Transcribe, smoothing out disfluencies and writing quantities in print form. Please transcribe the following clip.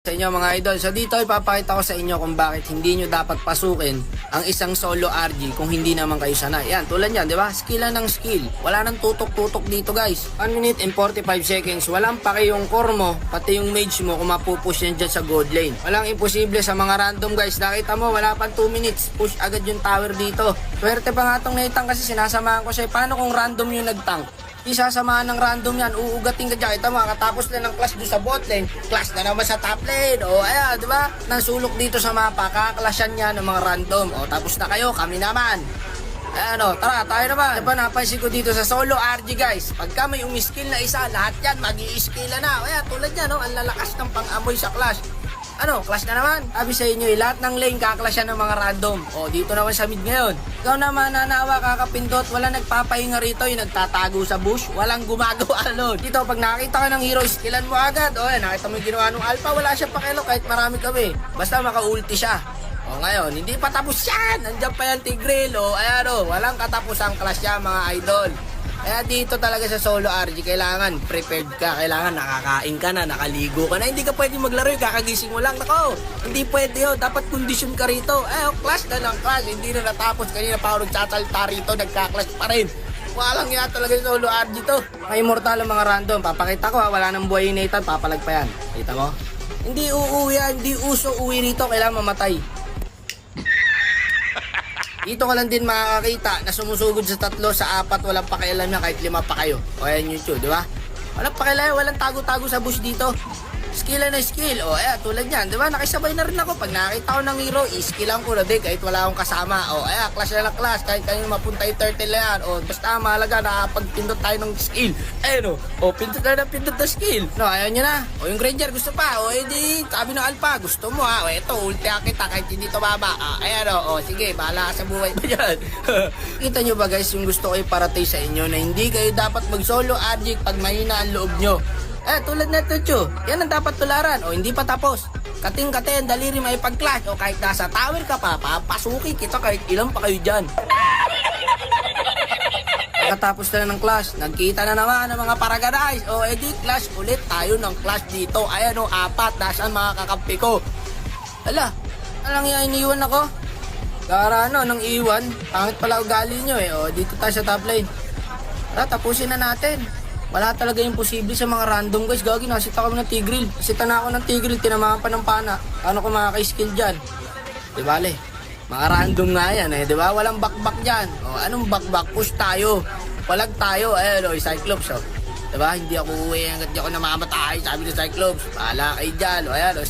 Sa inyo mga idol. So dito ipapakita ko sa inyo kung bakit hindi nyo dapat pasukin ang isang solo RG kung hindi naman kayo sanay. Yan, tulad yan, di ba? Skill lang ng skill. Wala nang tutok-tutok dito guys. 1 minute and 45 seconds. Walang pake yung core mo, pati yung mage mo kung mapupush yan dyan sa gold lane. Walang imposible sa mga random guys. Nakita mo, wala pang 2 minutes. Push agad yung tower dito. Swerte pa nga tong naitang kasi sinasamahan ko siya. Paano kung random yung nagtank? Isasamahan ng random yan, uugating ka dyan. Ito makatapos na ng clash doon sa bot lane, clash na naman sa top lane. O ayan, di ba? Nasulok dito sa mapa, kaklasyan yan ng mga random. O tapos na kayo, kami naman. Ayan o, tara, tayo naman. Diba, napansin ko dito sa solo RG guys, pagka may umiskill na isa, lahat yan, mag-i-skill na. O ayan, tulad yan, no? Ang lalakas ng pang-amoy sa clash. Ano, clash na naman. Sabi sa inyo, lahat ng lane kaklash yan ng mga random. O, dito naman sa mid ngayon. Ikaw naman, nanawa, kakapindot, wala nagpapahinga rito, yung nagtatago sa bush, walang gumagawa nun. Dito, pag nakita ka ng hero, skillan mo agad. O, yan, nakita mo yung ginawa ng alpha, wala siya pakilo kahit marami kami. Basta maka-ulti siya. O, ngayon, hindi pa tapos yan. Nandiyan pa yan, Tigreal. O, ayan o, walang katapusang clash yan, mga idol. Kaya dito talaga sa solo RG, kailangan prepared ka, kailangan nakakain ka na, nakaligo ka na. Hindi ka pwede maglaro, kakagising mo lang. Nako, hindi pwede yun, dapat kondisyon ka rito. Clash na ng clash, hindi na natapos. Kanina pa ako nagsasalta rito, nagka-clash pa rin. Walang yan talaga sa solo RG to. Mga immortal ang mga random, papakita ko ha, wala nang buhay ni Nathan, papalag pa yan. Kita mo? Hindi uuwi yan, hindi uso uwi rito, kailangan mamatay. Dito ka lang din makakakita na sumusugod sa 3, sa 4, walang pakialam niya kahit 5 pa kayo. O ayan YouTube, di ba? Walang pakialam, walang tago-tago sa bush dito. Skill na skill. O ayan, tulad yan, di ba? Nakisabay na rin ako. Pag nakita ko ng hero, i-skillan ko na din kahit wala akong kasama. O ayan, clash na lang clash. Kahit kanino mapunta yung turtle na yan. O basta mahalaga, nakapagpindot tayo ng skill. Ayan o, pindot na pindot na skill. No, ayaw nyo na. O yung Granger gusto pa. O edi, sabi ng Alpha, gusto mo ha. O eto, ulti kita kahit hindi tumama. Ayan o, sige, bahala ka sa buhay mo dyan. Kita nyo ba guys, yung gusto ko iparating sa inyo na hindi kayo dapat mag-solo RG pag mahina ang loob nyo. Tulad na ito, Chu. Yan ang dapat tularan. O, hindi pa tapos. Kating-kating, daliri may pag-clash. O, kahit nasa tower ka pa, papasukin kita kahit ilang pa kayo dyan. Pagkatapos na ng clash, nagkita na naman ng mga paraganize. O, edi, clash ulit tayo ng clash dito. Ayan o, 4. Nasaan mga kakampi ko? Ala, alang yan, iniwan ako. Gara nang iwan. Pangit pala ugali nyo O, dito tayo sa top lane. Tara, tapusin na natin. Wala talaga yung posible sa mga random guys. Gagi, nasita kami ng Tigreal. Nasita na ako ng Tigreal, tinamaan pa ng pana. Paano ko makaka-skill dyan? Di bale, mga random nga yan Di ba? Walang back-back dyan. O, anong back-back? Push tayo. Palag tayo. Ayun Cyclops Di ba? Hindi ako uwi hanggat di ako namamatay. Sabi ng Cyclops, bahala kayo dyan. Ayan